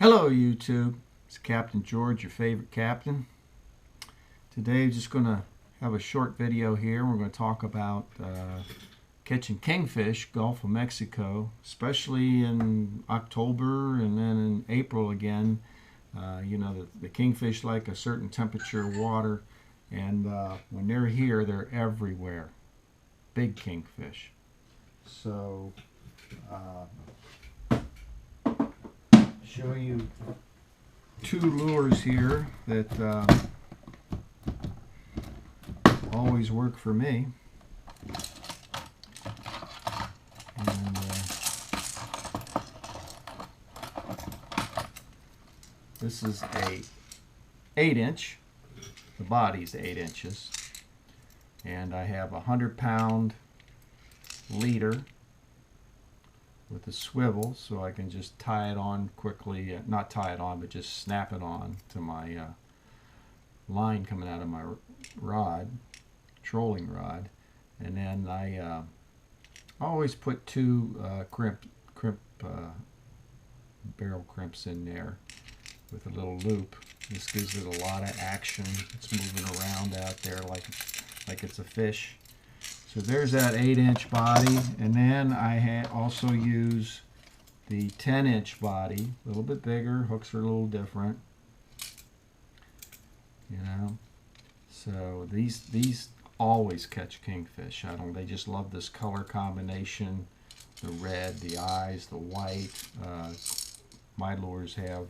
Hello YouTube, it's Captain George, your favorite captain. Today I'm just going to have a short video here. We're going to talk about catching kingfish, Gulf of Mexico, especially in October and then in April again. You know, the kingfish like a certain temperature of water, and when they're here, they're everywhere. Big kingfish. So, show you two lures here that always work for me. And this is a 8-inch. The body's 8 inches, and I have a 100-pound leader with a swivel, so I can just tie it on quickly, not tie it on, but just snap it on to my line coming out of my rod, trolling rod. And then I always put two barrel crimps in there with a little loop. This gives it a lot of action. It's moving around out there like it's a fish. So there's that 8-inch body, and then I also use the 10-inch body, a little bit bigger. Hooks are a little different, you know. So these always catch kingfish. They just love this color combination, the red, the eyes, the white. My lures have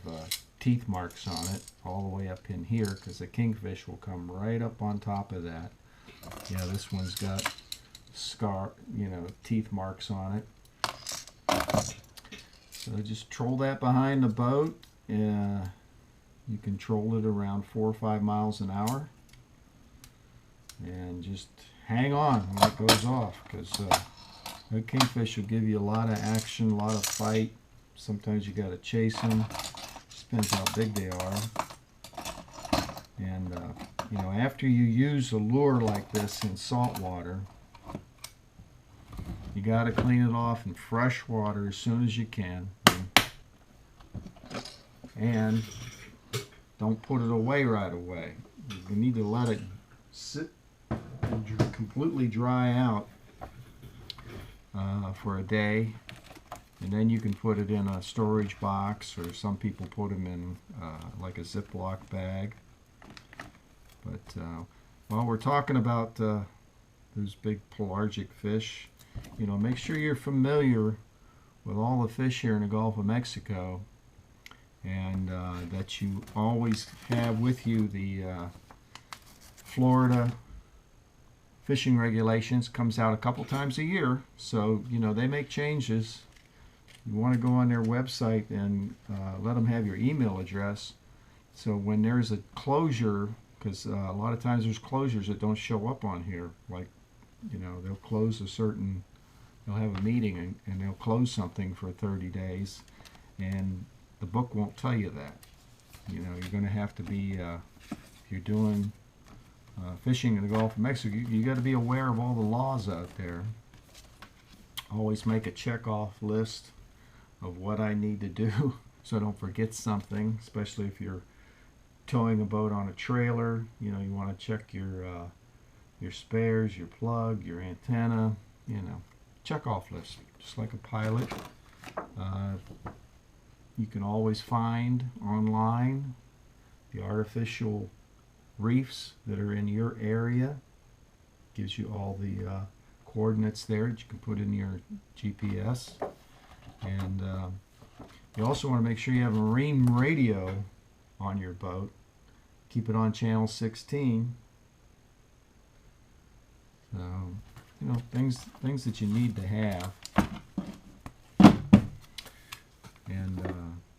teeth marks on it all the way up in here because the kingfish will come right up on top of that. Yeah, this one's got teeth marks on it. So just troll that behind the boat. You can troll it around 4 or 5 miles an hour, and just hang on when it goes off, because the kingfish will give you a lot of action, a lot of fight. Sometimes you got to chase them. Depends how big they are. And you know, after you use a lure like this in salt water, you got to clean it off in fresh water as soon as you can, and don't put it away right away. You need to let it sit and completely dry out for a day, and then you can put it in a storage box, or some people put them in like a Ziploc bag. But while we're talking about those big pelagic fish, you know, make sure you're familiar with all the fish here in the Gulf of Mexico, and that you always have with you the Florida fishing regulations. Comes out a couple times a year, so you know they make changes. You want to go on their website and let them have your email address, so when there's a closure, because a lot of times there's closures that don't show up on here, like, you know, they'll close they'll have a meeting and they'll close something for 30 days, and the book won't tell you that. You know, you're going to have to be, if you're doing fishing in the Gulf of Mexico, you got to be aware of all the laws out there. Always make a check-off list of what I need to do so I don't forget something, especially if you're towing a boat on a trailer. You know, you want to check your spares, your plug, your antenna, you know, check-off list, just like a pilot. You can always find online the artificial reefs that are in your area. Gives you all the coordinates there that you can put in your GPS. And you also want to make sure you have a marine radio on your boat. Keep it on channel 16. So, you know, things that you need to have. And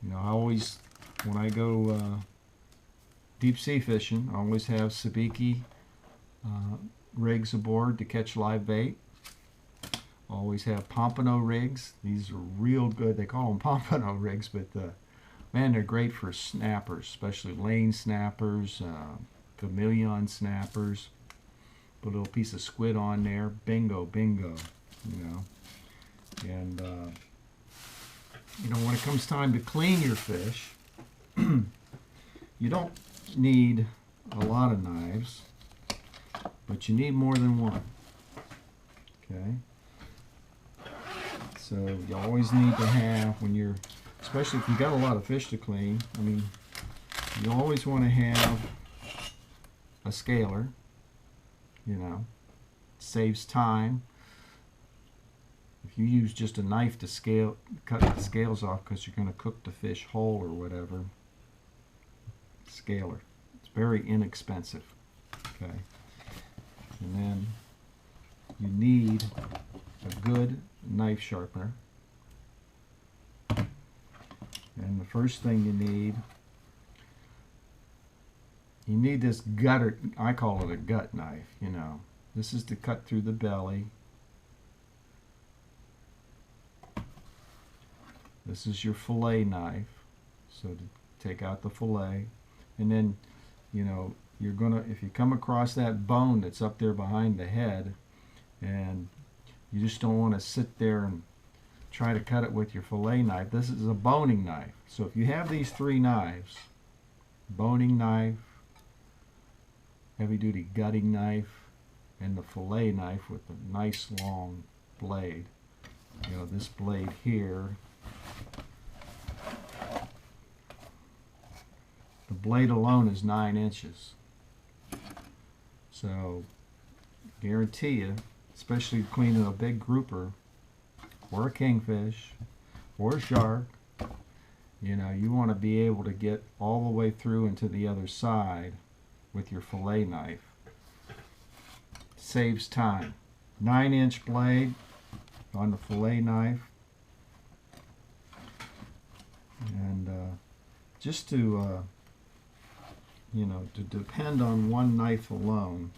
you know, I always, when I go deep sea fishing, I always have sabiki rigs aboard to catch live bait. Always have pompano rigs. These are real good. They call them pompano rigs, but man, they're great for snappers, especially lane snappers, chameleon snappers. Put a little piece of squid on there, bingo, bingo, you know. And you know, when it comes time to clean your fish, You don't need a lot of knives, but you need more than one. Okay? So you always need to have, when you're, especially if you've got a lot of fish to clean, I mean, you always want to have a scaler, you know, saves time. If you use just a knife to scale, cut the scales off because you're going to cook the fish whole or whatever, scaler. It's very inexpensive. Okay. And then you need a good knife sharpener. And the first thing you need this gutter, I call it a gut knife, you know. This is to cut through the belly. This is your fillet knife, so to take out the fillet. And then, you know, you're gonna, if you come across that bone that's up there behind the head, and you just don't want to sit there and try to cut it with your fillet knife. This is a boning knife. So if you have these three knives, boning knife, heavy duty gutting knife, and the fillet knife with a nice long blade. You know, this blade here, the blade alone is 9 inches. So guarantee you, especially cleaning a big grouper or a kingfish or a shark, you know, you want to be able to get all the way through and to the other side with your fillet knife. Saves time. 9-inch blade on the fillet knife. And just to, you know, to depend on one knife alone,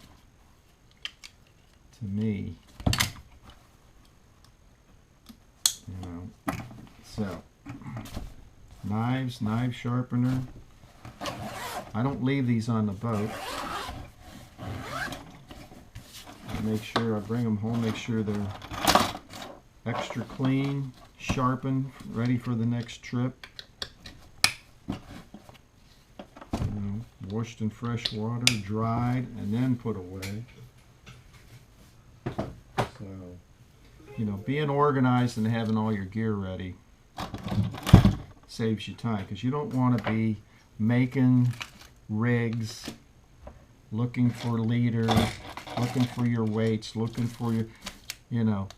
to me, you know, so knives, knife sharpener. I don't leave these on the boat. I make sure I bring them home, make sure they're extra clean, sharpened, ready for the next trip. You know, washed in fresh water, dried, and then put away. So, you know, being organized and having all your gear ready saves you time, because you don't want to be making rigs, looking for leaders, looking for your weights, looking for your, you know,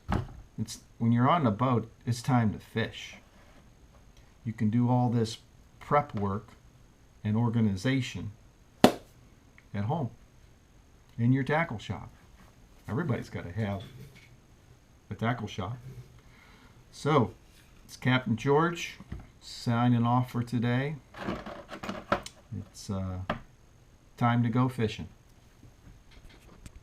it's when you're on the boat, it's time to fish. You can do all this prep work and organization at home in your tackle shop. Everybody's got to have a tackle shop. So, it's Captain George signing off for today. It's time to go fishing.